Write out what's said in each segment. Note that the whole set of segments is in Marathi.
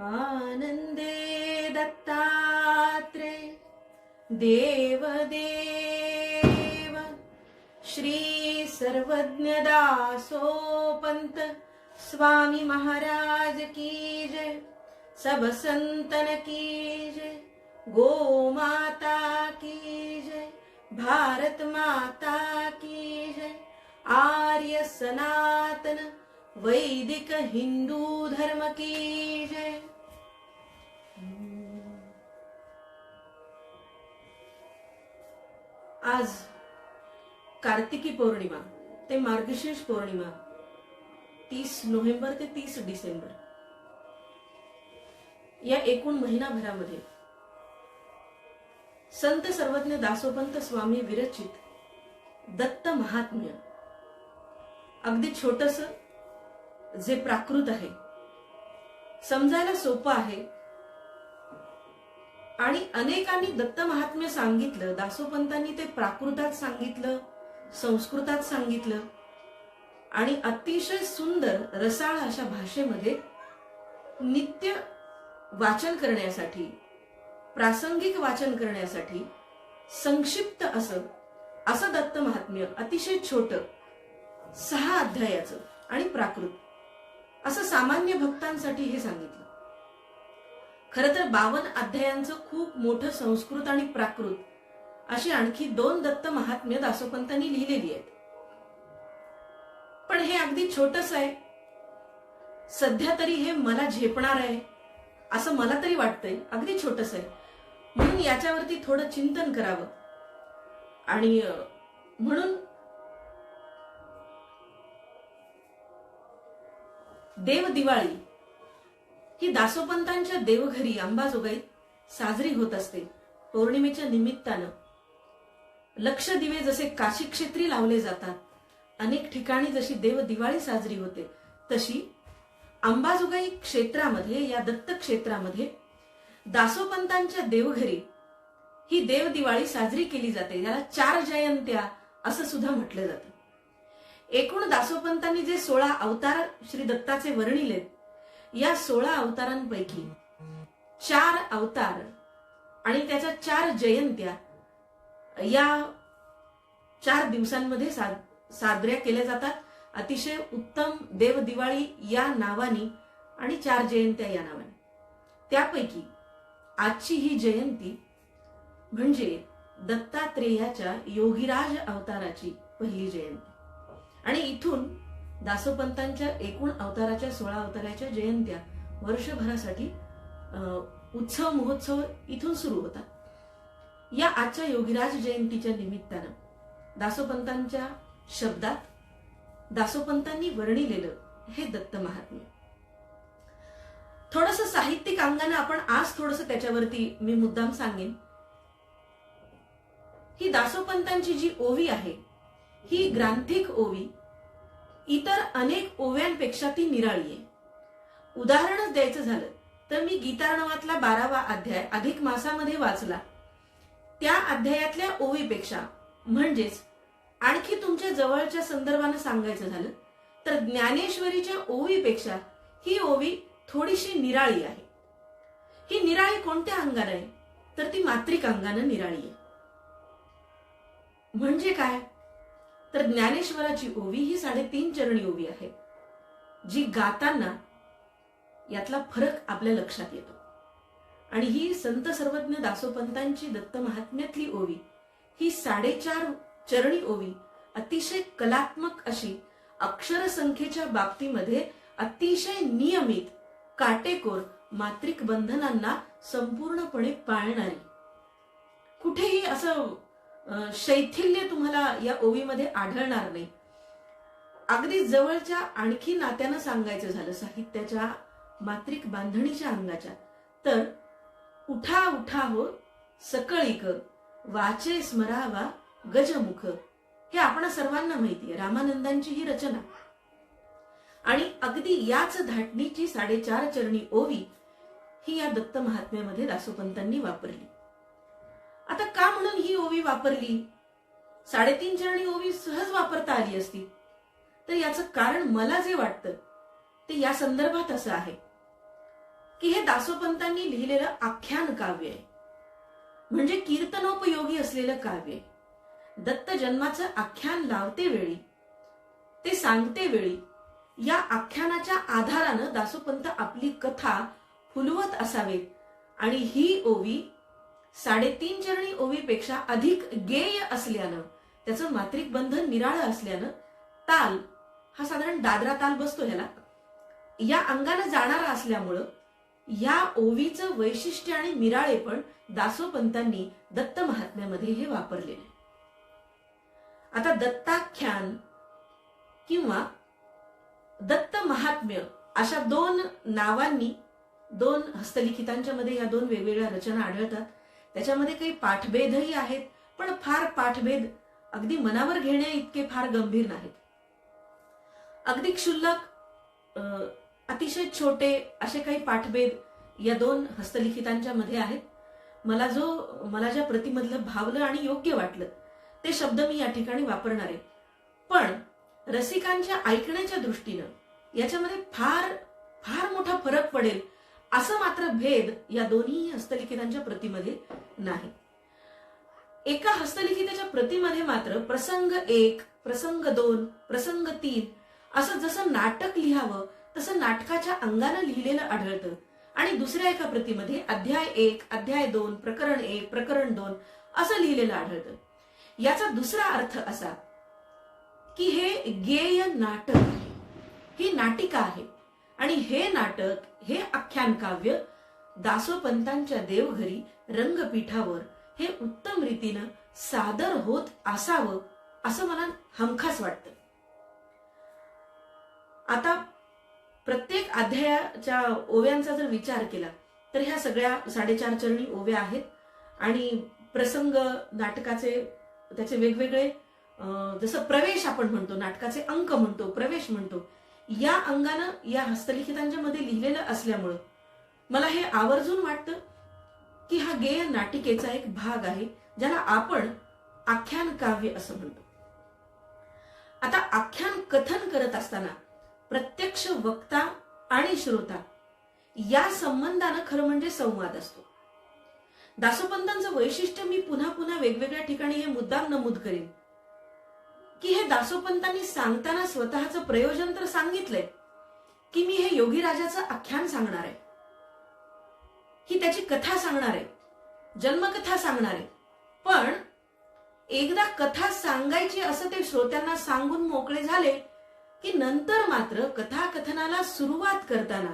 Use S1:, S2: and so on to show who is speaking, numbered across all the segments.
S1: आनंदे दत्तात्रे देवदेव श्री सर्वज्ञ दासोपंत स्वामी महाराज की जय। सब संतन की जय। गो माता की जय। भारत माता की जय। आर्य सनातन वैदिक हिंदू धर्म की जय। आज कार्तिकी पौर्णिमा ते मार्गशीर्ष पौर्णिमा 30 नोव्हेंबर ते 30 डिसेंबर या एकूण महिनाभरामध्ये संत सर्वज्ञ दासोपंत स्वामी विरचित दत्त महात्म्य अगदी छोटस जे प्राकृत आहे, समजायला सोपं आहे आणि अनेकांनी दत्त महात्म्य सांगितलं। दासोपंतांनी ते प्राकृतात सांगितलं, संस्कृतात सांगितलं आणि अतिशय सुंदर रसाळ अशा भाषेमध्ये नित्य वाचन करण्यासाठी, प्रासंगिक वाचन करण्यासाठी संक्षिप्त असं दत्त महात्म्य अतिशय छोट 6 अध्यायाचं आणि प्राकृत असं सामान्य भक्तांसाठी हे सांगितलं। खरं तर 52 अध्यायांचं खूप मोठं संस्कृत आणि प्राकृत अशी आणखी 2 दत्त महात्म्य दासोपंतांनी लिहिलेली आहेत, पण हे अगदी छोटस आहे। सध्या तरी हे मला झेपणार आहे असं मला तरी वाटतंय, अगदी छोटस आहे, म्हणून याच्यावरती थोडं चिंतन करावं। आणि म्हणून देव दिवाळी ही दासोपंतांच्या देवघरी अंबाजोगाईत साजरी होत असते। पौर्णिमेच्या निमित्तानं लक्ष दिवे जसे काशी क्षेत्री लावले जातात, अनेक ठिकाणी जशी देव दिवाळी साजरी होते, तशी अंबाजोगाई क्षेत्रामध्ये, या दत्त क्षेत्रामध्ये दासोपंतांच्या देवघरी ही देव दिवाळी साजरी केली जाते। याला 4 जयंत्या असं सुद्धा म्हटलं जातं। एकूण दासोपंतांनी जे 16 अवतार श्री दत्ताचे वर्णिलेत, या 16 अवतारांपैकी 4 अवतार आणि त्याच्या 4 जयंत्या या 4 दिवसांमध्ये साजऱ्या केल्या जातात। अतिशय उत्तम देव दिवाळी या नावाने आणि 4 जयंत्या या नावाने। त्यापैकी आजची ही जयंती म्हणजे दत्तात्रेयाच्या योगीराज अवताराची पहिली जयंती आणि इथून दासोपंतांच्या एकूण अवताराच्या 16 अवताराच्या जयंत्या वर्षभरासाठी उत्सव महोत्सव इथून सुरू होतात। या आजच्या योगीराज जयंतीच्या निमित्तानं दासोपंतांच्या शब्दात दासोपंतांनी वर्णिलेलं हे दत्त महात्म्य थोडस साहित्यिक अंगाने आपण आज थोडस त्याच्यावरती मी मुद्दाम सांगेन। ही दासोपंतांची जी ओवी आहे, ही ग्रांथिक ओवी इतर अनेक ओव्यांपेक्षा ती निराळी आहे। उदाहरणच द्यायचं झालं तर मी गीतार्णवातला 12वा अध्याय अधिक मासामध्ये वाचला, त्या अध्यायातल्या ओवीपेक्षा म्हणजेच आणखी तुमच्या जवळच्या संदर्भाने सांगायचं झालं तर ज्ञानेश्वरीच्या ओवीपेक्षा ही ओवी थोडीशी निराळी आहे। ही निराळी कोणत्या अंगाने आहे तर ती मात्रिक अंगाने निराळी आहे। म्हणजे काय तर ज्ञानेश्वराची ओवी ही 3.5 चरणी ओवी आहे, जी गाताना यातला फरक आपल्या लक्षात येतो। आणि ही संत सर्वज्ञ दासोपंतांची दत्त महात्म्यातली ओवी ही 4.5 चरणी ओवी अतिशय कलात्मक अशी, अक्षर संख्येच्या बाबतीमध्ये अतिशय नियमित, काटेकोर, मात्रिक बंधनांना संपूर्णपणे पाळणारी, कुठेही असं शैथिल्य तुम्हाला या ओवीमध्ये आढळणार नाही। अगदी जवळच्या आणखी नात्यानं सांगायचं झालं साहित्याच्या मात्रिक बांधणीच्या अंगाच्या, तर उठा उठा हो सकळीक वाचे स्मरावा गजमुख, हे आपण सर्वांना माहिती आहे, रामानंदांची ही रचना। आणि अगदी याच धाटणीची 4.5 चरणी ओवी ही या दत्त महात्म्यामध्ये दासोपंतांनी वापरली। आता का म्हणून ही ओवी वापरली? 3.5 चरणी ओवी सहज वापरता आली असती, तर याचं कारण मला जे वाटतं ते या संदर्भात असं आहे की हे दासोपंतांनी लिहिलेलं आख्यान काव्य आहे, म्हणजे कीर्तनोपयोगी असलेलं काव्य आहे. दत्त जन्माचं आख्यान लावते वेळी, ते सांगते वेळी, या आख्यानाच्या आधारानं दासोपंत आपली कथा फुलवत असावेत आणि ही ओवी 3.5 चरणी ओवीपेक्षा अधिक गेय असल्यानं, त्याचं मात्रिक बंधन निराळं असल्यानं, ताल हा साधारण दादरा ताल बसतो ह्याला, या अंगानं जाणारा असल्यामुळं या ओवीचं वैशिष्ट्य आणि निराळेपण दासोपंतांनी दत्त महात्म्यामध्ये हे वापरलेले. आता दत्ताख्यान किंवा दत्त महात्म्य अशा 2 नावांनी 2 हस्तलिखितांच्या मध्ये या 2 वेगवेगळ्या रचना आढळतात. त्याच्यामध्ये काही पाठभेदही आहेत, पण फार पाठभेद अगदी मनावर घेण्या इतके फार गंभीर नाहीत. अगदी क्षुल्लक अतिशय छोटे असे काही पाठभेद या 2 हस्तलिखितांच्या मध्ये आहेत. मला ज्या प्रतिमधलं भावलं आणि योग्य वाटलं ते शब्द मी या ठिकाणी वापरणार आहे. पण रसिकांच्या ऐकण्याच्या दृष्टीनं याच्यामध्ये फार फार मोठा फरक पडेल असं मात्र भेद या दोन्ही हस्तलिखितांच्या प्रतिमध्ये नाही. एका हस्तलिखिताच्या प्रतिमध्ये मात्र प्रसंग 1, प्रसंग 2, प्रसंग 3 असं जसं नाटक लिहावं तसं नाटकाच्या अंगानं लिहिलेलं आढळतं आणि दुसऱ्या एका प्रतिमध्ये अध्याय 1, अध्याय 2, प्रकरण 1, प्रकरण 2 असं लिहिलेलं आढळतं. याचा दुसरा अर्थ असा की हे गेय नाटक आहे, ही नाटिका आहे आणि हे नाटक, हे आख्यान काव्य दासोपंतांच्या देवघरी रंगपीठावर हे उत्तम रीतीनं सादर होत असावं असं मला हमखास वाटतं. आता प्रत्येक अध्यायाच्या ओव्यांचा जर विचार केला तर ह्या सगळ्या 4.5 चरणी ओव्या आहेत आणि प्रसंग नाटकाचे त्याचे वेगवेगळे, जसं प्रवेश आपण म्हणतो, नाटकाचे अंक म्हणतो, प्रवेश म्हणतो, या अंगानं या हस्तलिखितांच्या मध्ये लिहिलेलं असल्यामुळं मला हे आवर्जून वाटतं की हा गेय नाटिकेचा एक भाग आहे ज्याला आपण आख्यान काव्य असं म्हणतो. आता आख्यान कथन करत असताना प्रत्यक्ष वक्ता आणि श्रोता या संबंधानं खरं म्हणजे संवाद असतो. दासोपंतांचं वैशिष्ट्य मी पुन्हा पुन्हा वेगवेगळ्या ठिकाणी हे मुद्दाम नमूद करीन की हे दासोपंतांनी सांगताना स्वतःचं प्रयोजन तर सांगितलंय की मी हे योगीराजाचं आख्यान सांगणार आहे, ही त्याची कथा सांगणार आहे, जन्मकथा सांगणार आहे. पण एकदा कथा सांगायची असं ते श्रोत्यांना सांगून मोकळे झाले की नंतर मात्र कथाकथनाला सुरुवात करताना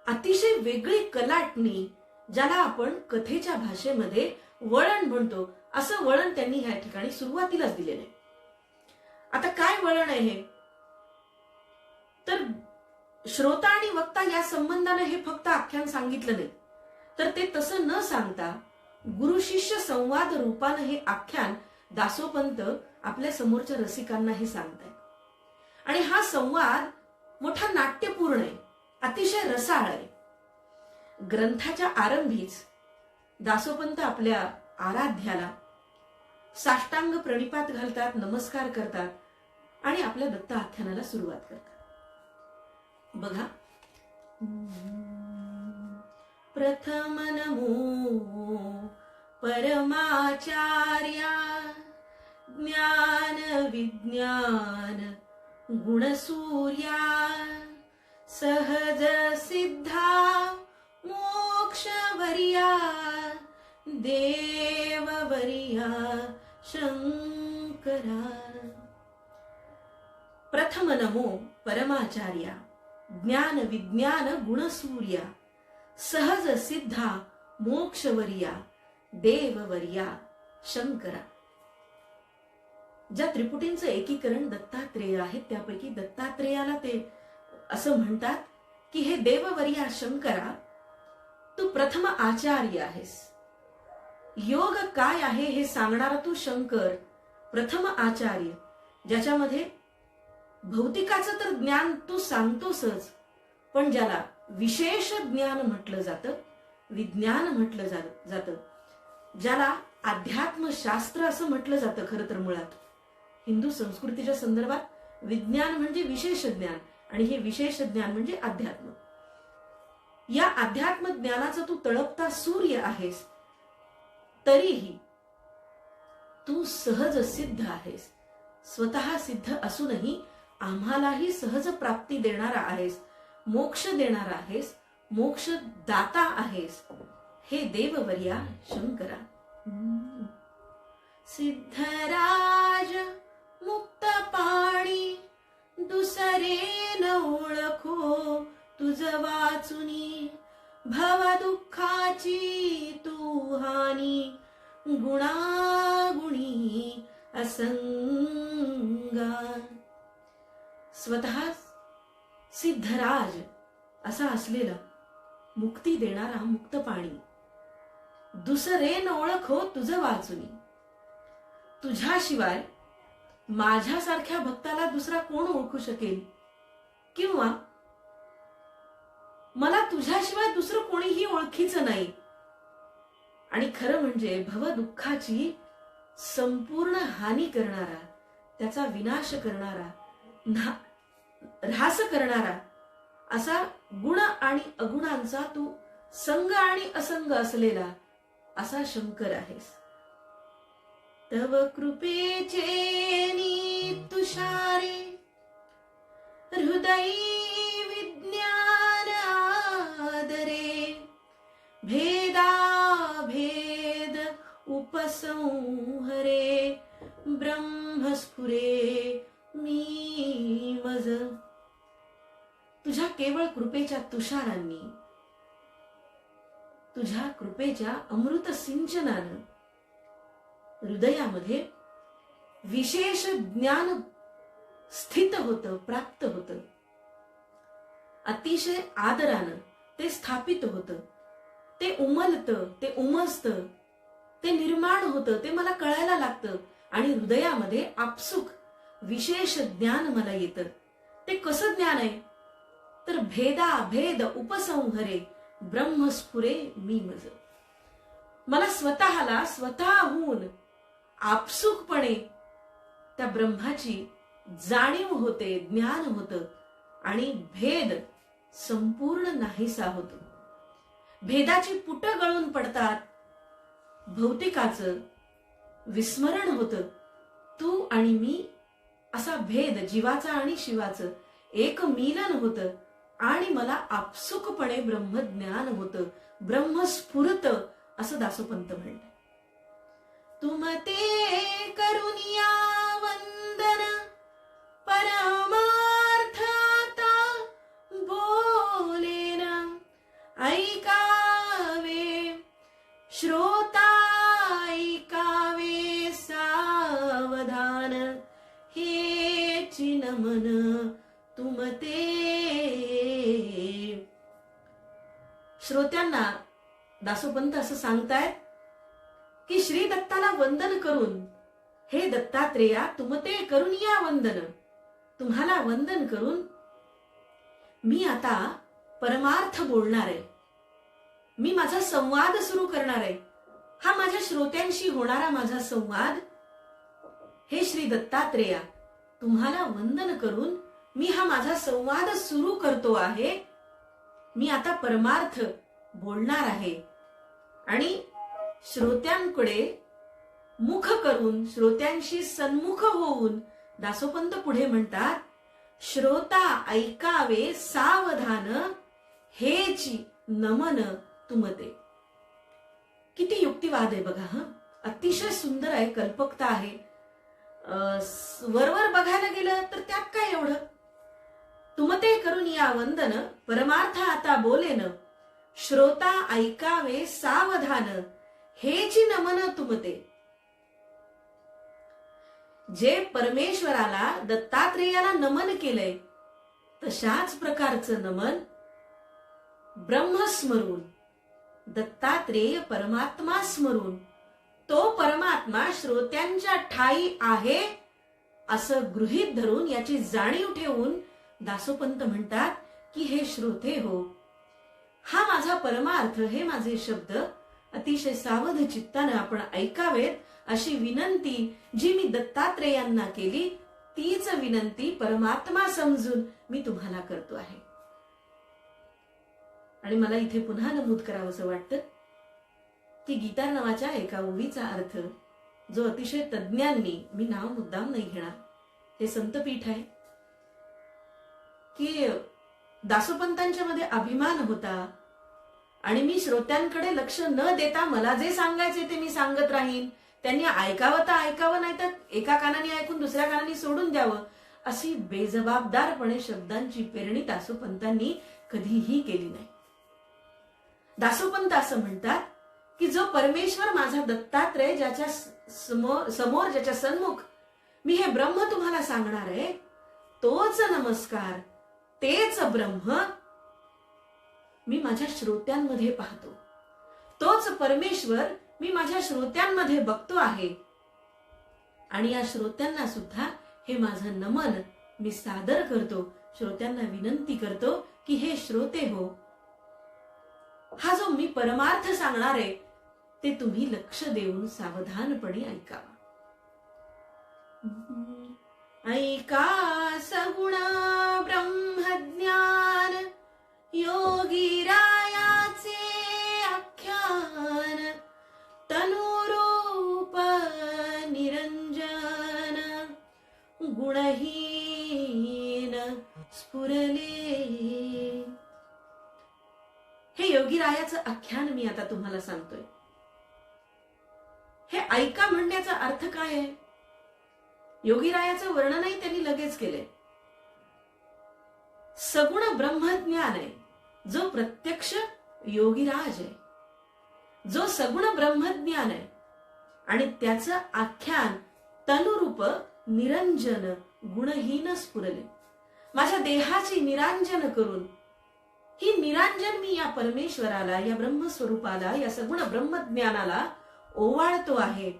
S1: अतिशय वेगळी कलाटणी, ज्याला आपण कथेच्या भाषेमध्ये वळण म्हणतो, असं वळण त्यांनी ह्या ठिकाणी सुरुवातीलाच दिलेलं आहे. आता काय वळण आहे हे तर श्रोता आणि वक्ता या संबंधाने हे फक्त आख्यान सांगितलं नाही, तर ते तसं न सांगता गुरु शिष्य संवाद रूपानं हे आख्यान दासोपंत आपल्या समोरच्या रसिकांना हे सांगतायत. आणि हा संवाद मोठा नाट्यपूर्ण आहे, अतिशय रसाळ आहे. ग्रंथाच्या आरंभीच दासोपंत आपल्या आराध्याला साष्टांग प्रणिपात घालतात, नमस्कार करतात आणि आपल्या दत्त आख्यानाला सुरुवात करतात. बघा, प्रथम नमो परमाचार्या ज्ञान विज्ञान गुणसूर्या सहज सिद्धा मोक्षवर्या देववर्या शंकरा. प्रथम नमो परमाचार्या ज्ञान विज्ञान गुणसूर्या सहज सिद्धा मोक्षवर्या देववर्या शंकरा. ज्या त्रिपुटींचं एकीकरण दत्तात्रेय आहे त्यापैकी दत्तात्रेयाला ते असं म्हणतात की हे देववर्या शंकरा, तू प्रथम आचार्य आहेस. योग काय आहे हे सांगणारा तू शंकर, प्रथम आचार्य, ज्याच्यामध्ये भौतिकाचं तर ज्ञान तू सांगतोसच, पण ज्याला विशेष ज्ञान म्हटलं जातं, विज्ञान म्हटलं जातं, ज्याला अध्यात्मशास्त्र असं म्हटलं जातं. खरं तर मुळात हिंदू संस्कृतीच्या संदर्भात विज्ञान म्हणजे विशेष ज्ञान आणि हे विशेष ज्ञान म्हणजे अध्यात्म. या अध्यात्म ज्ञानाचा तू तळपता सूर्य आहेस, तरीही तू सहज सिद्ध आहेस. स्वतः सिद्ध असूनही आम्हालाही सहज प्राप्ती देणारा आहेस, मोक्ष देणारा आहेस, मोक्ष दाता आहेस, हे देववर्या शंकरा. सिद्धराज मुक्त पाणी दुसरे न ओळखो तुझ वाचुनी, भव दुःखाची तू हानी गुणागुणी असंगा. स्वतः सिद्धराज असा असलेला मुक्ती देणारा मुक्त पाणी, दुसरे न ओळखो तुझ वाचुनी. तुझ्याशिवाय माझ्यासारख्या भक्ताला दुसरा कोण ओळखू शकेल, किंवा मला तुझ्याशिवाय दुसरं कोणीही ओळखीचं नाही. आणि खरं म्हणजे भव दुःखाची संपूर्ण हानी करणारा, त्याचा विनाश करणारा, ऱ्हास करणारा असा गुण आणि अगुणांचा तू संग आणि असंग असलेला असा शंकर आहेस. तव कृपेचे तुषारे हृदयी विज्ञान आदरे, भेदा भेद उपसंहरे ब्रह्मस्फुरे मी मज. तुझ्या केवळ कृपेच्या तुषारांनी, तुझ्या कृपेच्या अमृत सिंचनानं हृदयामध्ये विशेष ज्ञान स्थित होतं, प्राप्त होतं. अतिशय आदरानं ते स्थापित होतं, ते उमलतं, ते उमजतं, ते निर्माण होतं, ते मला कळायला लागतं. आणि हृदयामध्ये आपसुक विशेष ज्ञान मला येतं. ते कसं ज्ञान आहे, तर भेदा भेद उपसंहरे ब्रह्मस्फुरे मी मज. मला स्वतःला स्वतःहून आपसुकपणे त्या ब्रह्माची जाणीव होते, ज्ञान होतं, आणि भेद संपूर्ण नाहीसा होतो. भेदाची पुट गळून पडतात, भौतिकाचं विस्मरण होतं. तू आणि मी असा भेद, जीवाचा आणि शिवाचं एक मिलन होतं, आणि मला आपसुकपणे ब्रह्मज्ञान होतं, ब्रह्मस्फुरत असं दासोपंत म्हणतात. तुमते करुनिया वंदन परमार्थ आता बोलेन, ऐकावे श्रोता ऐकावे सावधान, हेची नमन तुमते. श्रोत्यांना दासोपंत असं सांगतायत की श्री दत्ताला वंदन करून, हे दत्तात्रेया तुमते करून या वंदन, तुम्हाला वंदन करून मी आता परमार्थ बोलणार आहे, मी माझा संवाद सुरू करणार आहे. हा माझ्या श्रोत्यांशी होणारा माझा संवाद, हे श्री दत्तात्रेया तुम्हाला वंदन करून मी हा माझा संवाद सुरू करतो आहे. मी आता परमार्थ बोलणार आहे. आणि श्रोत्यांकडे मुख करून, श्रोत्यांशी सन्मुख होऊन दासोपंत पुढे म्हणतात, श्रोता ऐकावे सावधान, हेची नमन तुमते. किती युक्तिवाद आहे बघा. अतिशय सुंदर आहे, कल्पकता आहे. वरवर बघायला गेलं तर त्यात काय एवढं. तुमते करून या वंदन, परमार्थ आता बोलेन, श्रोता ऐकावे सावधान, हेची नमन तुमते. जे परमेश्वराला, दत्तात्रेयाला नमन केलंय, तशाच प्रकारचं नमन ब्रह्मस्मरून, दत्तात्रेय परमात्मा स्मरून, तो परमात्मा श्रोत्यांच्या ठाई आहे असं गृहीत धरून, याची जाणीव ठेवून दासोपंत म्हणतात की हे श्रोते हो, हा माझा परमार्थ, हे माझे शब्द अतिशय सावध चित्तानं आपण ऐकावेत, अशी विनंती जी मी दत्तात्रेयांना केली, तीच विनंती परमात्मा समजून मी तुम्हाला करतो आहे. आणि मला इथे पुन्हा नमूद करावंसं वाटतं की गीता नावाच्या एका ओवीचा अर्थ जो अतिशय तज्ज्ञांनी, मी नाव मुद्दाम नाही घेणार, हे संतपीठ आहे, की दासोपंतांच्या मध्ये अभिमान होता आणि मी श्रोत्यांकडे लक्ष न देता मला जे सांगायचे ते मी सांगत राहीन, त्यांनी ऐकावं तर ऐकावं, नाही तर एका कानाने ऐकून दुसऱ्या कानाने सोडून द्यावं, अशी बेजबाबदारपणे शब्दांची पेरणी दासोपंतांनी कधीही केली नाही. दासोपंत असं म्हणतात की जो परमेश्वर माझा दत्तात्रय, ज्याच्या समोर ज्याच्या सन्मुख मी हे ब्रह्म तुम्हाला सांगणार आहे, तोच नमस्कार, तेच ब्रह्म मी माझ्या श्रोत्यांमध्ये पाहतो, तोच परमेश्वर मी माझ्या श्रोत्यांमध्ये बघतो आहे. आणि या श्रोत्यांना सुद्धा हे माझं नमन मी सादर करतो, श्रोत्यांना विनंती करतो की हे श्रोते हो, हा जो मी परमार्थ सांगणार आहे ते तुम्ही लक्ष देऊन सावधानपणे ऐकावा. ऐका सगुण ब्रह्मज्ञान योगीरायाचे आख्यान, तनुरूप निरंजन गुणहीन स्फुरले. हे योगीरायाचं आख्यान मी आता तुम्हाला सांगतोय. हे ऐका म्हणण्याचा अर्थ काय आहे? योगीरायाचं वर्णनही त्यांनी लगेच केले. सगुण ब्रह्मज्ञान आहे, जो प्रत्यक्ष योगीराज आहे, जो सगुण ब्रह्मज्ञान आहे, आणि त्याचं आख्यान तनुरूप निरंजन गुणहीन स्फुरले. माझ्या देहाची निरांजन करून ही निरांजन मी या परमेश्वराला, या ब्रह्मस्वरूपाला, या सगुण ब्रह्मज्ञानाला ओवाळतो आहे.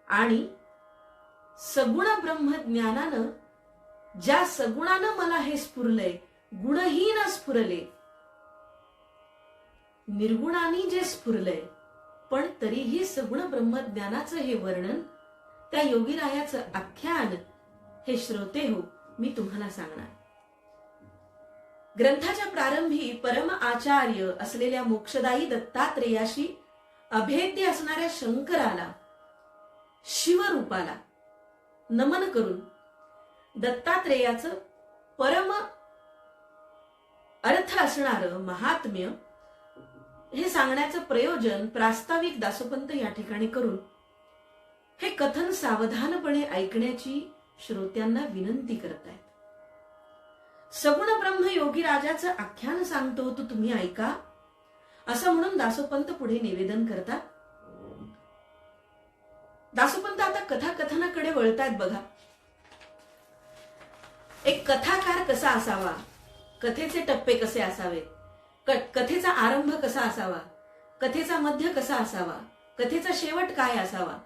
S1: आणि सगुण ब्रह्मज्ञानानं, ज्या सगुणानं मला हे स्फुरलंय, गुणहीन स्फुरले, निर्गुणानी जे स्फुरलंय, पण तरीही सगुण ब्रह्मज्ञानाचं हे वर्णन, त्या योगीरायाचं आख्यान, हे श्रोते हो मी तुम्हाला सांगणार. ग्रंथाच्या प्रारंभी परम आचार्य असलेल्या मोक्षदायी दत्तात्रेयाशी अभेद्य असणाऱ्या शंकराला, शिवरूपाला नमन करून दत्तात्रेयाचं परम अर्थ असणारं महात्म्य हे सांगण्याचं प्रयोजन प्रास्ताविक दासोपंत या ठिकाणी करून हे कथन सावधानपणे ऐकण्याची श्रोत्यांना विनंती करत आहेत. सगुण ब्रह्म योगीराजाचं आख्यान सांगतो, तो तुम्ही ऐका, असं म्हणून दासोपंत पुढे निवेदन करतात. दासोपंत आता कथाकथनाकडे वळतायत बघा. एक कथाकार कसा असावा, कथेचे टप्पे कसे असावेत, कथेचा आरंभ कसा असावा, कथेचा मध्य कसा असावा, कथेचा शेवट काय असावा,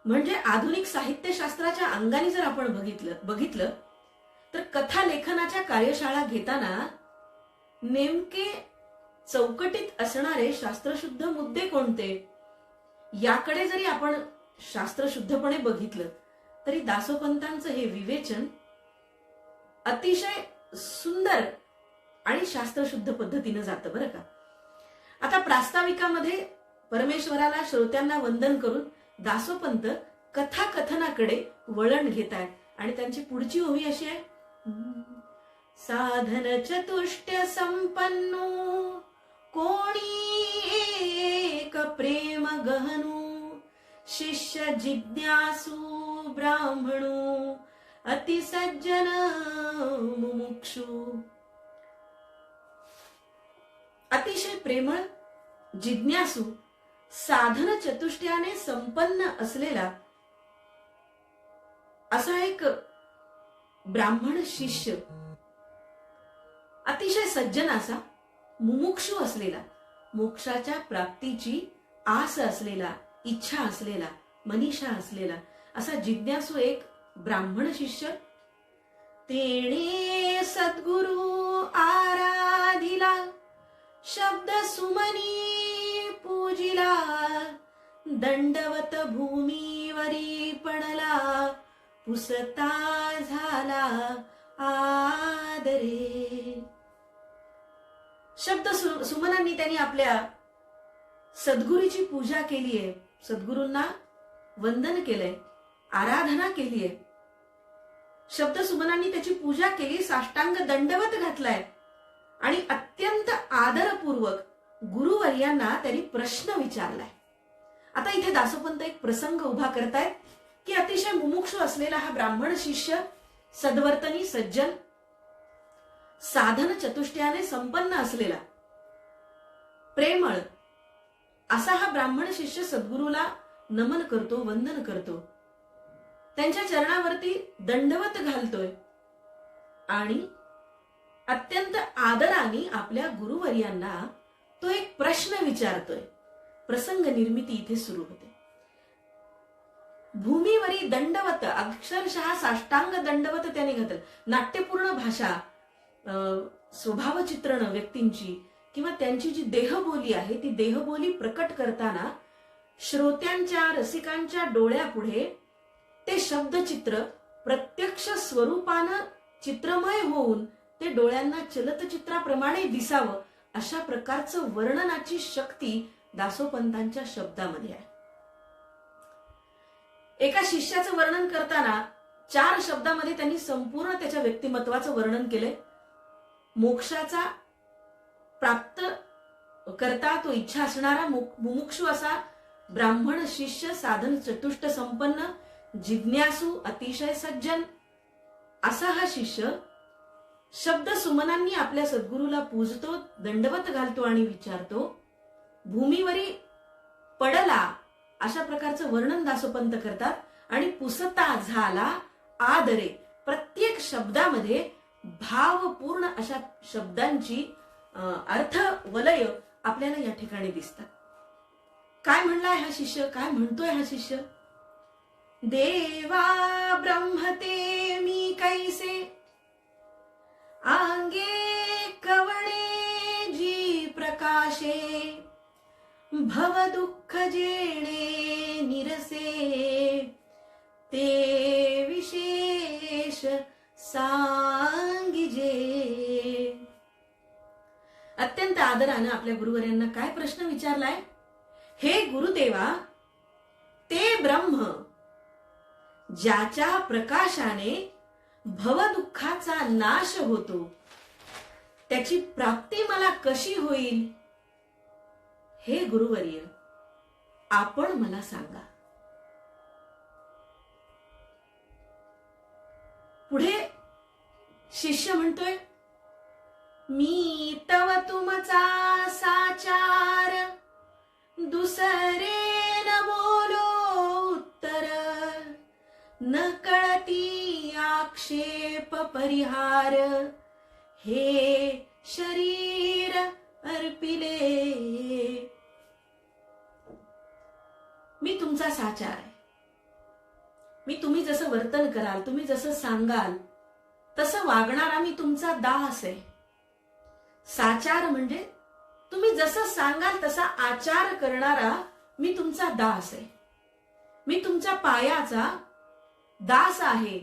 S1: म्हणजे आधुनिक साहित्यशास्त्राच्या अंगाने जर आपण बघितलं तर कथा लेखनाच्या कार्यशाळा घेताना नेमके चौकटीत असणारे शास्त्रशुद्ध मुद्दे कोणते, याकडे जरी आपण शास्त्रशुद्धपणे बघितलं तरी दासोपंतांचं हे विवेचन अतिशय सुंदर आणि शास्त्रशुद्ध पद्धतीनं जातं बरं का. आता प्रास्ताविकामध्ये परमेश्वराला श्रोत्यांना वंदन करून दासोपंत कथाकथनाकडे वळण घेत आहेत आणि त्यांची पुढची ओवी अशी आहे. साधन चतुष्ट्य संपन्नो कोणी एक प्रेम गहनू, शिष्य जिज्ञासू ब्राह्मणू अति सज्जन मुमुक्षु. अतिशय प्रेमळ, जिज्ञासू, साधन चतुष्ट्याने संपन्न असलेला असा एक ब्राह्मण शिष्य, अतिशय सज्जन असा, मुमुक्षु असलेला, मोक्षाच्या प्राप्तीची आस असलेला, इच्छा असलेला, मनीषा असलेला असा जिज्ञासू एक ब्राह्मण शिष्य. तेणे सद्गुरु आराधिला, शब्द सुमनी पूजिला, दंडवत भूमीवरी पडला, पुसता झाला आदरे. शब्द सुमनांनी त्यांनी आपल्या सद्गुरूची पूजा केलीये, सद्गुरूंना वंदन केलंय, आराधना केलीये. शब्द सुमनांनी त्याची पूजा केली, साष्टांग दंडवत घातलाय आणि अत्यंत आदरपूर्वक गुरुवर्यांना त्यांनी प्रश्न विचारलाय. आता इथे दासोपंत एक प्रसंग उभा करतायत की अतिशय मुमुक्षु असलेला हा ब्राह्मण शिष्य, सद्वर्तनी, सज्जन, साधन चतुष्टयाने संपन्न असलेला, प्रेमळ असा हा ब्राह्मण शिष्य सद्गुरूला नमन करतो, वंदन करतो, त्यांच्या चरणावरती दंडवत घालतोय आणि अत्यंत आदराने आपल्या गुरुवर्यांना तो एक प्रश्न विचारतोय. प्रसंग निर्मिती इथे सुरू होते. भूमीवरी दंडवत, अक्षरशः साष्टांग दंडवत त्याने घातलं. नाट्यपूर्ण भाषा, स्वभाव चित्रण व्यक्तींची किंवा त्यांची जी देहबोली आहे ती देहबोली प्रकट करताना श्रोत्यांच्या, रसिकांच्या डोळ्यापुढे ते शब्दचित्र प्रत्यक्ष स्वरूपानं चित्रमय होऊन ते डोळ्यांना चलतचित्राप्रमाणे दिसावं अशा प्रकारचं वर्णनाची शक्ती दासोपंतांच्या शब्दामध्ये आहे. एका शिष्याचं वर्णन करताना 4 शब्दामध्ये त्यांनी संपूर्ण त्याच्या व्यक्तिमत्वाचं वर्णन केले. मोक्षाचा प्राप्त करता, तो इच्छा असणारा मुमुक्षु असा ब्राह्मण शिष्य, साधन चतुष्ट संपन्न, जिज्ञासू, अतिशय सज्जन असा हा शिष्य शब्द सुमनांनी आपल्या सद्गुरूला पूजतो, दंडवत घालतो आणि विचारतो. भूमीवरी पडला अशा प्रकारचं वर्णन दासोपंत करतात आणि पुसता झाला आदरे. प्रत्येक शब्दामध्ये भावपूर्ण अशा शब्दांची अर्थ वलय आपल्याला या ठिकाणी दिसतात. काय म्हणलाय हा शिष्य, काय म्हणतोय हा शिष्य? देवा ब्रह्मते मी कैसे, आंगे कवणे जी प्रकाशे, भव दुःख जेणे निरसे, ते विशेष सांगिजे. अत्यंत आदरानं आपल्या गुरुवर्यांना काय प्रश्न विचारलाय? हे गुरुदेवा, ते ब्रह्म ज्याच्या प्रकाशाने भवदुःखाचा नाश होतो, त्याची प्राप्ती मला कशी होईल? हे गुरुवर्य, आपण मला सांगा. पुढे शिष्य म्हणतोय, मी तव तुमचा साचार, दुसरे न बोलो उत्तर, न कळती आक्षेप परिहार, हे शरीर अर्पिले. मी तुमचा साचार आहे. मी तुम्ही जसं वर्तन कराल, तुम्ही जसं सांगाल तसं वागणारा मी तुमचा दास आहे. साचार म्हणजे तुम्ही जसं सांगाल तसा आचार करणारा मी तुमचा दास आहे. मी तुमच्या पायाचा दास आहे.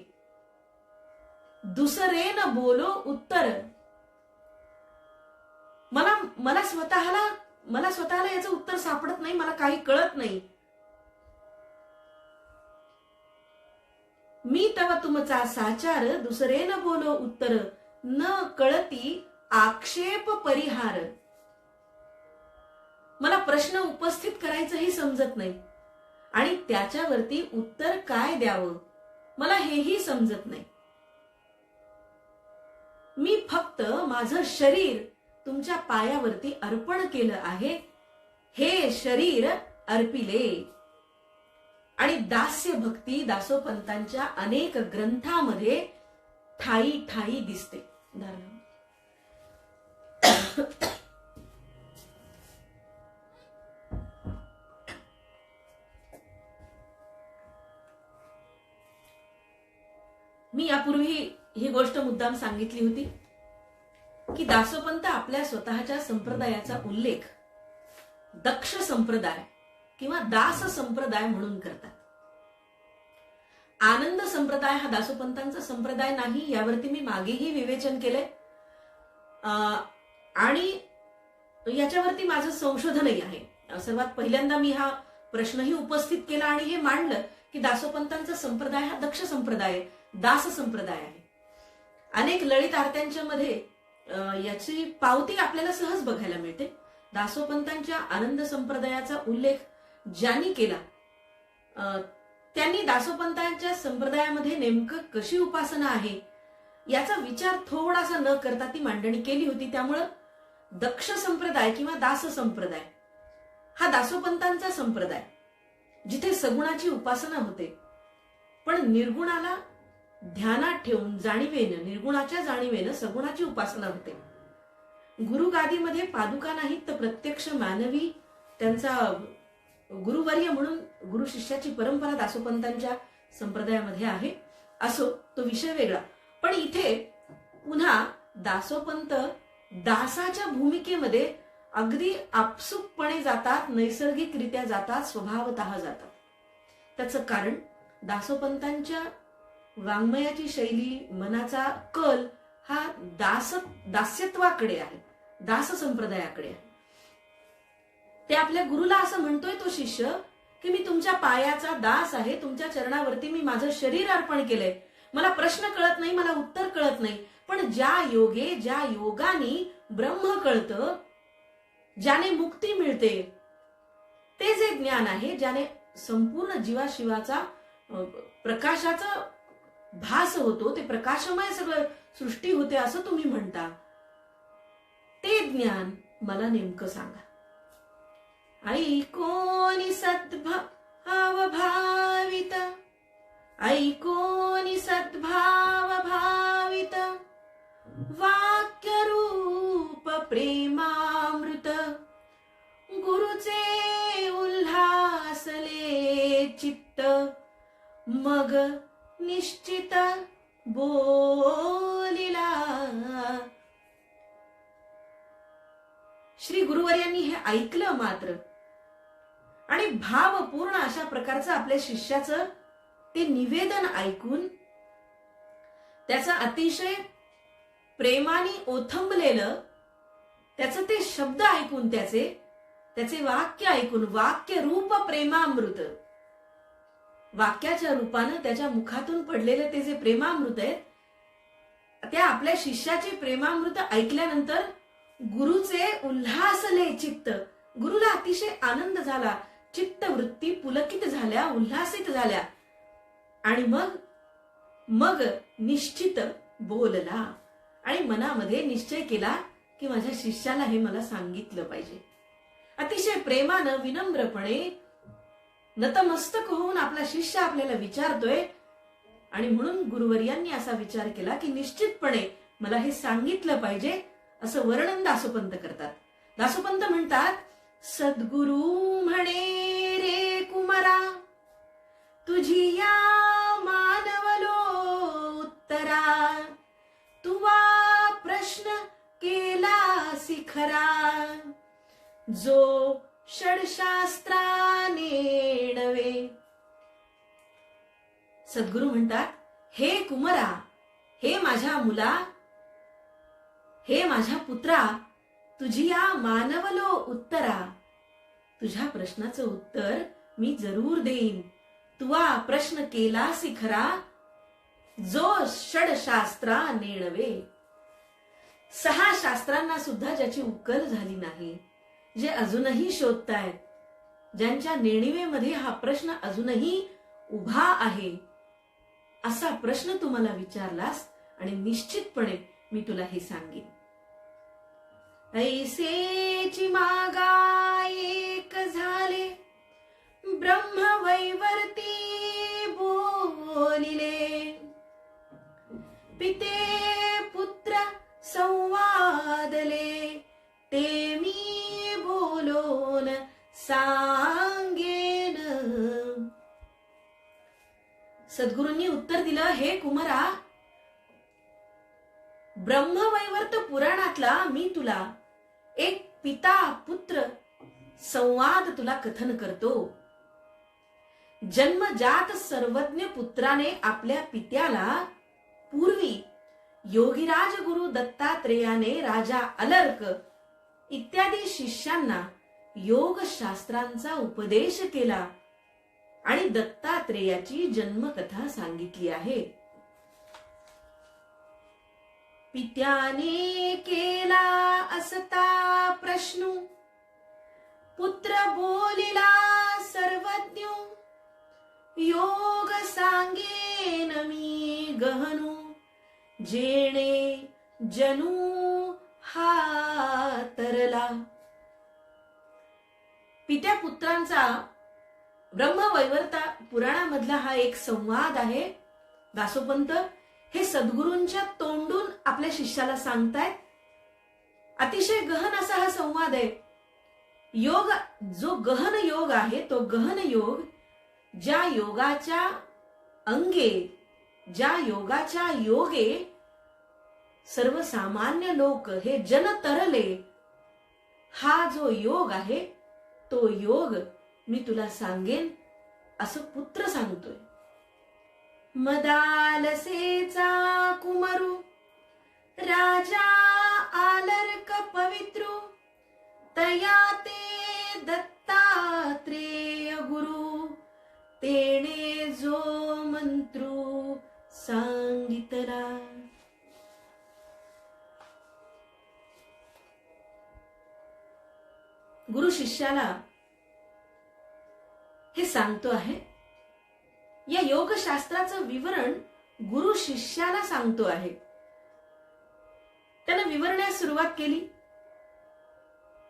S1: दुसरे न बोलो उत्तर. मला स्वतःला याचं उत्तर सापडत नाही, मला काही कळत नाही. मी तव तुमचा साचार, दुसरे न बोलो उत्तर, न कळती आक्षेप परिहार. मला प्रश्न उपस्थित करायचंही समजत नाही आणि त्याच्यावरती उत्तर काय द्यावं मला हेही समजत नाही. मी फक्त माझं शरीर तुमच्या पायावरती अर्पण केलं आहे. हे शरीर अर्पिले. आणि दास्य भक्ती दासोपंतांच्या अनेक ग्रंथामध्ये ठाई ठाई दिसते. मी यापूर्वी ही गोष्ट मुद्दाम सांगितली होती की दासोपंत आपल्या स्वतःच्या संप्रदायाचा उल्लेख दक्ष संप्रदाय किंवा दास संप्रदाय म्हणून करतात. आनंद संप्रदाय हा दासोपंतांचा संप्रदाय नाही, यावरती मी मागेही विवेचन केले. आणि याच्यावरती माझं संशोधनही आहे. सर्वात पहिल्यांदा मी हा प्रश्नही उपस्थित केला आणि हे मांडलं की दासोपंतांचा संप्रदाय हा दक्ष संप्रदाय, दास संप्रदाय आहे. अनेक ललित आरत्यांच्या मध्ये याची पावती आपल्याला सहज बघायला मिळते. दासोपंतांच्या आनंद संप्रदायाचा उल्लेख ज्यांनी केला त्यांनी दासोपंतांच्या संप्रदायामध्ये नेमकं कशी उपासना आहे याचा विचार थोडासा न करता ती मांडणी केली होती. त्यामुळं दक्ष संप्रदाय किंवा दास संप्रदाय हा दासोपंतांचा संप्रदाय, जिथे सगुणाची उपासना होते पण निर्गुणाला ध्यानात ठेवून जाणीवेनं, निर्गुणाच्या जाणीवेनं सगुणाची उपासना होते. गुरुगादीमध्ये पादुका नाहीत तर प्रत्यक्ष मानवी त्यांचा गुरुवर्य म्हणून गुरु शिष्याची परंपरा दासोपंतांच्या संप्रदायामध्ये आहे. असो, तो विषय वेगळा. पण इथे पुन्हा दासोपंत दासाच्या भूमिकेमध्ये अगदी आपसुकपणे जातात, नैसर्गिकरित्या जातात, स्वभावतः जातात. त्याचं कारण दासोपंतांच्या वाङ्मयाची शैली, मनाचा कल हा दास्यत्वाकडे आहे, दास संप्रदायाकडे आहे. ते आपल्या गुरुला असं म्हणतोय तो शिष्य की मी तुमच्या पायाचा दास आहे, तुमच्या चरणावरती मी माझं शरीर अर्पण केलंय. मला प्रश्न कळत नाही, मला उत्तर कळत नाही, पण ज्या योगाने ब्रह्म कळतं, ज्याने मुक्ती मिळते, ते जे ज्ञान आहे, ज्याने संपूर्ण जीवाशिवाचा प्रकाशाचा भास होतो, ते प्रकाशमय सगळं सृष्टी होते असं तुम्ही म्हणता, ते ज्ञान मला नेमकं सांगा. ऐकोनी सद्भाव भावित, ऐकोनी सद्भाव भावित, वाक्य रूप प्रेमामृत, गुरुचे उल्हासले चित्त, मग निश्चित बोलिला. श्री गुरुवर्यांनी हे ऐकलं मात्र आणि भावपूर्ण अशा प्रकारचं आपल्या शिष्याचं ते निवेदन ऐकून, त्याचं अतिशय प्रेमाने ओथंबलेलं त्याचं ते शब्द ऐकून, त्याचे वाक्य ऐकून, वाक्य रूप प्रेमामृत, वाक्याच्या रूपानं त्याच्या मुखातून पडलेले ते जे प्रेमामृत आहे, त्या आपल्या शिष्याचे प्रेमामृत ऐकल्यानंतर गुरुचे उल्हासले चित्त, गुरुला अतिशय आनंद झाला, चित्तवृत्ती पुलकित झाल्या, उल्हासित झाल्या. आणि मग निश्चित बोलला आणि मनामध्ये निश्चय केला की माझ्या शिष्याला हे मला सांगितलं पाहिजे. अतिशय प्रेमानं, विनम्रपणे, नतमस्तक होऊन आपला शिष्य आपल्याला विचारतोय आणि म्हणून गुरुवर्यांनी असा विचार केला की निश्चितपणे मला हे सांगितलं पाहिजे, असं वर्णन दासोपंत करतात. दासोपंत म्हणतात, सद्गुरु म्हणे रे कुमारा, तुझी या मानवलो उत्तरा, तुवा प्रश्न केला खरा, जो षडशास्त्राने नवे. सद्गुरु म्हणतात, हे कुमारा, हे माझ्या मुला, हे माझ्या पुत्रा, तुझी या मानवलो उत्तरा, तुझ्या प्रश्नाचं उत्तर मी जरूर देईन. तुवा प्रश्न केलासी खरा, जो षडशास्त्रा नेणवे. 6 शास्त्रांना सुद्धा ज्याची उकल झाली नाही, जे अजूनही शोधतायत, ज्यांच्या नेणिवेमध्ये हा प्रश्न अजूनही उभा आहे, असा प्रश्न तू मला विचारलास आणि निश्चितपणे मी तुला हे सांगेन. ऐसेची मागा एक झाले, ब्रह्मवैवर्ती बोलिले, पिते पुत्र संवादले, ते मी बोलोन सांगेन. सद्गुरूंनी उत्तर दिलं, हे कुमारा, ब्रह्मवैवर्त पुराणातला मी तुला एक पिता पुत्र संवाद तुला कथन करतो. जन्मजात सर्वज्ञ पुत्राने आपल्या पित्याला पूर्वी योगीराज गुरु दत्तात्रेयाने राजा अलर्क इत्यादी शिष्यांना योगशास्त्रांचा उपदेश केला आणि दत्तात्रेयाची जन्मकथा सांगितली आहे. पित्याने केला असता प्रश्न, पुत्र बोलिला सर्वज्ञ, योग सांगेन मी गहनू, जेणे जनू हा तरला. पित्या पुत्रांचा ब्रह्मवैवर्ता पुराणामधला हा एक संवाद आहे. दासोपंत हे सद्गुरूंच्या तोंडून आपल्या शिष्याला सांगतायत. अतिशय गहन असा हा संवाद आहे. योग, जो गहन योग आहे, तो गहन योग ज्या योगाच्या अंगे, ज्या योगाच्या योगे सर्वसामान्य लोक हे जन तरले, हा जो योग आहे तो योग मी तुला सांगेन असं पुत्र सांगतोय. मदालसेचा कुमरू, राजा आलर्क पवित्रू, तया ते दत्तात्रेय गुरु, तेणे जो मंत्रू सांगितला. गुरु शिष्याला हे सांगतो आहे. या योगशास्त्राचं विवरण गुरु शिष्याला सांगतो आहे. त्यानं विवरण्यास सुरुवात केली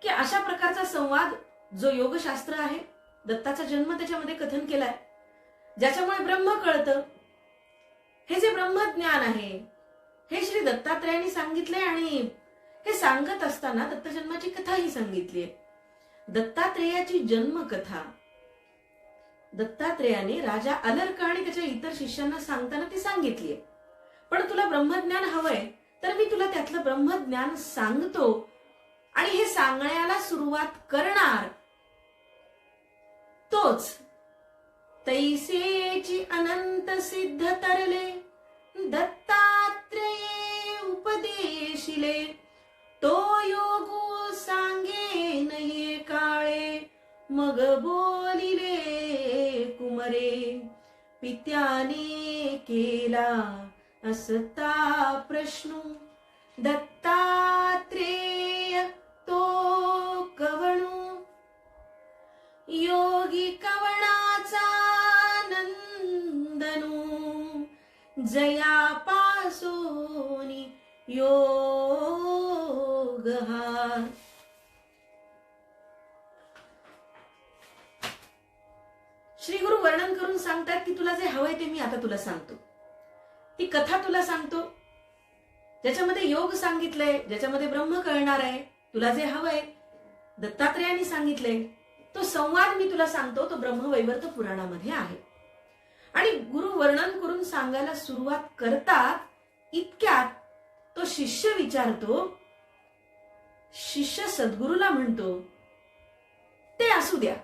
S1: की अशा प्रकारचा संवाद जो योगशास्त्र आहे, दत्ताचा जन्म त्याच्यामध्ये कथन केलाय, ज्याच्यामुळे ब्रह्म कळतं. हे जे ब्रह्मज्ञान आहे हे श्री दत्तात्रेयांनी सांगितले आणि हे सांगत असताना दत्तजन्माची कथाही सांगितली आहे. दत्तात्रेयाची जन्मकथा दत्तात्रेयाने राजा अलर्क आणि त्याच्या इतर शिष्यांना सांगताना ती सांगितलीये. पण तुला ब्रह्मज्ञान हवंय तर मी तुला त्यातलं ब्रह्मज्ञान सांगतो आणि हे सांगण्याला सुरुवात करणार तोच तैसेची अनंत सिद्ध तरले, दत्तात्रेये उपदेशिले, तो योगो सांगेन ये काळे, मग बोलिले कुमरे, पित्याने केला असता प्रश्न, दत्तात्रेय तो कवणू, योगी कवणाचा नंदनू, जया पासोनी योग हा. श्री गुरु वर्णन करून सांगतात की तुला जे हवंय ते मी आता तुला सांगतो. ती कथा तुला सांगतो ज्याच्यामध्ये योग सांगितलंय, ज्याच्यामध्ये ब्रह्म कळणार आहे. तुला जे हवंय दत्तात्रेयांनी सांगितलंय तो संवाद मी तुला सांगतो. तो ब्रह्मवैवर्त पुराणामध्ये आहे. आणि गुरु वर्णन करून सांगायला सुरुवात करतात इतक्यात तो शिष्य विचारतो, शिष्य सद्गुरूला म्हणतो, ते असू द्या,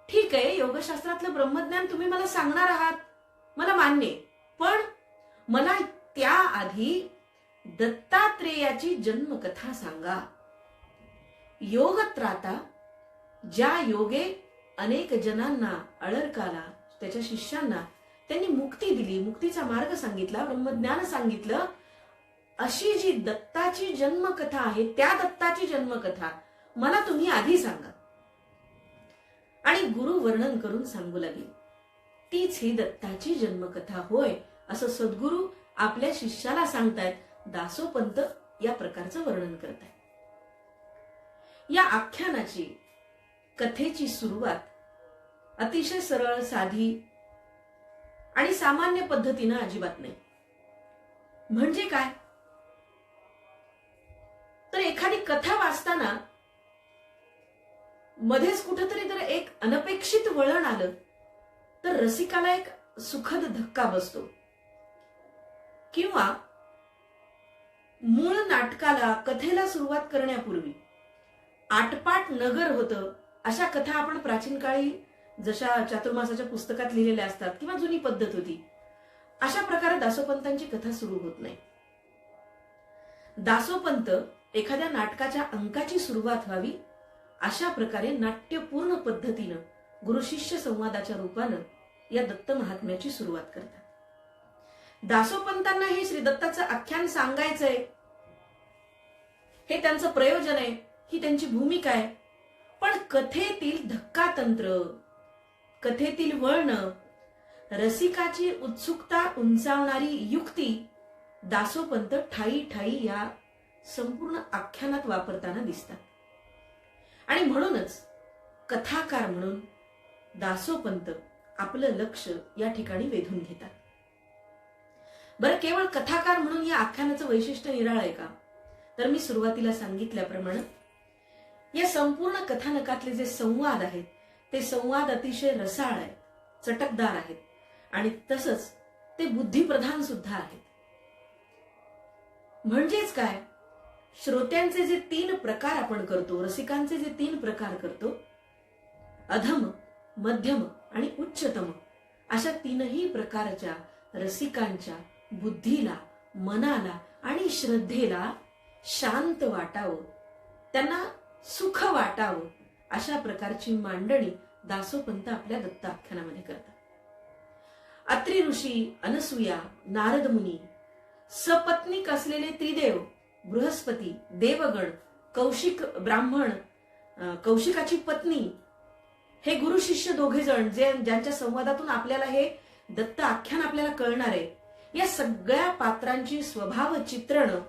S1: ठीक आहे, योगशास्त्रातलं ब्रह्मज्ञान तुम्ही मला सांगणार आहात, मला मान्य आहे, पण मला त्याआधी दत्तात्रेयाची जन्मकथा सांगा. योगत्राता ज्या योगे अनेक जनांना, अलर्काला, त्याच्या शिष्यांना त्यांनी मुक्ती दिली, मुक्तीचा मार्ग सांगितला, ब्रह्मज्ञान सांगितलं, अशी जी दत्ताची जन्मकथा आहे त्या दत्ताची जन्मकथा मला तुम्ही आधी सांगा. आणि गुरु वर्णन करून सांगू लागले, तीच ही दत्ताची जन्मकथा होय असं सद्गुरु आपल्या शिष्याला सांगतायत. दासोपंत या प्रकारचं वर्णन करतायत. या आख्यानाची, कथेची सुरुवात अतिशय सरळ, साधी आणि सामान्य पद्धतीनं अजिबात नाही. म्हणजे काय तर एखादी कथा वाचताना मध्येच कुठेतरी जर एक अनपेक्षित वळण आलं तर रसिकाला एक सुखद धक्का बसतो. किंवा मूळ नाटकाला, कथेला सुरुवात करण्यापूर्वी आटपाट नगर होतं. अशा कथा आपण प्राचीन काळी जशा चातुर्मासाच्या पुस्तकात लिहिलेल्या असतात किंवा जुनी पद्धत होती, अशा प्रकारे दासोपंतांची कथा सुरू होत नाही. दासोपंत एखाद्या नाटकाच्या अंकाची सुरुवात व्हावी अशा प्रकारे नाट्यपूर्ण पद्धतीनं गुरुशिष्य संवादाच्या रूपानं या दत्त महात्म्याची सुरुवात करतात। दासोपंतांना हे श्री दत्ताचं आख्यान सांगायचंय, हे त्यांचं प्रयोजन आहे, ही त्यांची भूमिका आहे। पण कथेतील धक्कातंत्र, कथेतील वळण, रसिकाची उत्सुकता उंचावणारी युक्ती दासोपंत ठायी ठायी या संपूर्ण आख्यानात वापरताना दिसतात। आणि म्हणूनच कथाकार म्हणून दासोपंत आपलं लक्ष या ठिकाणी वेधून घेतात। बरं, केवळ कथाकार म्हणून या आख्यानाचं वैशिष्ट्य निराळं आहे का? तर मी सुरुवातीला सांगितल्याप्रमाणे या संपूर्ण कथानकातले जे संवाद आहेत ते संवाद अतिशय रसाळ आहेत, चटकदार आहेत आणि तसंच ते बुद्धिप्रधान सुद्धा आहेत। म्हणजेच काय, श्रोत्यांचे जे 3 प्रकार आपण करतो, रसिकांचे जे 3 प्रकार करतो, अधम, मध्यम आणि उच्चतम, अशा 3ही प्रकारच्या रसिकांच्या बुद्धीला, मनाला आणि श्रद्धेला शांत वाटावं, त्यांना सुख वाटावं, अशा प्रकारची मांडणी दासोपंत आपल्या दत्त आख्यानामध्ये करतात। अत्रि ऋषी, अनसूया, नारद मुनी, सपत्नीक असलेले त्रिदेव, बृहस्पती, देवगण, कौशिक ब्राह्मण, कौशिकाची पत्नी, हे गुरु शिष्य दोघे जण ज्यांच्या संवादातून आपल्याला हे दत्त आख्यान आपल्याला कळणार आहे, या सगळ्या पात्रांची स्वभाव चित्रण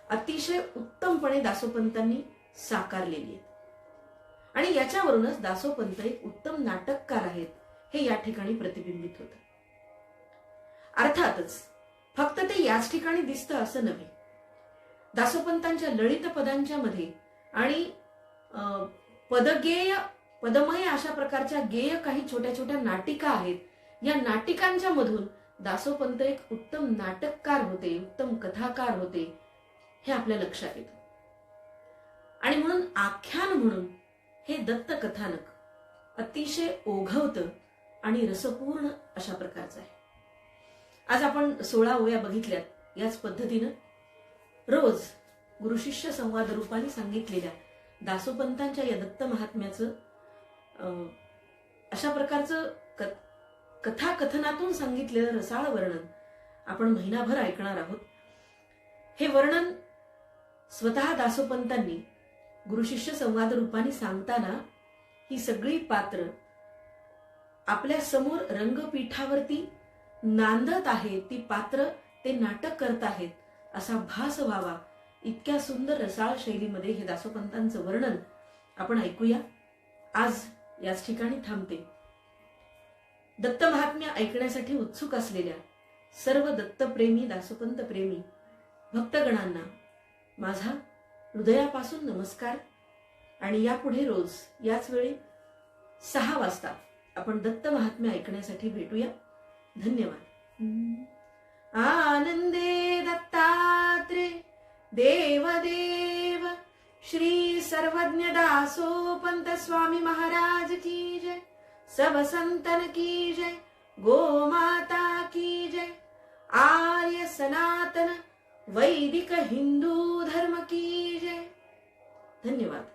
S1: अतिशय उत्तमपणे दासोपंतांनी साकारलेली आहे। आणि याच्यावरूनच दासोपंत एक उत्तम नाटककार आहेत हे या ठिकाणी प्रतिबिंबित होतं। अर्थातच फक्त ते याच ठिकाणी दिसतं असं नव्हे, दासोपंतांच्या ललित पदांच्या मध्ये आणि पदगेय, पदमय अशा प्रकारच्या गेय काही छोट्या छोट्या नाटिका आहेत, या नाटिकांच्या मधून दासोपंत एक उत्तम नाटककार होते, उत्तम कथाकार होते, हे आपल्या लक्षात येतं। आणि म्हणून आख्यान म्हणून हे दत्त कथानक अतिशय ओघवतं आणि रसपूर्ण अशा प्रकारचं आहे। आज आपण 16 ओव्या बघितल्यात। याच पद्धतीनं रोज गुरुशिष्य संवाद रूपाने सांगितलेल्या दासोपंतांच्या या दत्त महात्म्याचं अशा प्रकारचं कथाकथनातून सांगितलेलं रसाळ वर्णन आपण महिनाभर ऐकणार आहोत। हे वर्णन स्वतः दासोपंतांनी गुरुशिष्य संवाद रूपाने सांगताना ही सगळी पात्र आपल्या समोर रंगपीठावरती नांदत आहेत, ती पात्र ते नाटक करत आहेत असा भास व्हावा इतक्या सुंदर रसाळ शैलीमध्ये हे दासोपंतांचं वर्णन आपण ऐकूया। आज याच ठिकाणी थांबते। दत्त महात्म्य ऐकण्यासाठी उत्सुक असलेल्या सर्व दत्तप्रेमी, दासोपंत प्रेमी भक्तगणांना माझा हृदयापासून नमस्कार। आणि यापुढे रोज याच वेळी 6 वाजता आपण दत्त महात्म्य ऐकण्यासाठी भेटूया। धन्यवाद। आनंदे दत्तात्रे देवदेव श्री सर्वज्ञ दासोपंत स्वामी महाराज की जय, सब संतन की जय, गो माता की जय, आर्य सनातन वैदिक हिंदू धर्म की जय। धन्यवाद।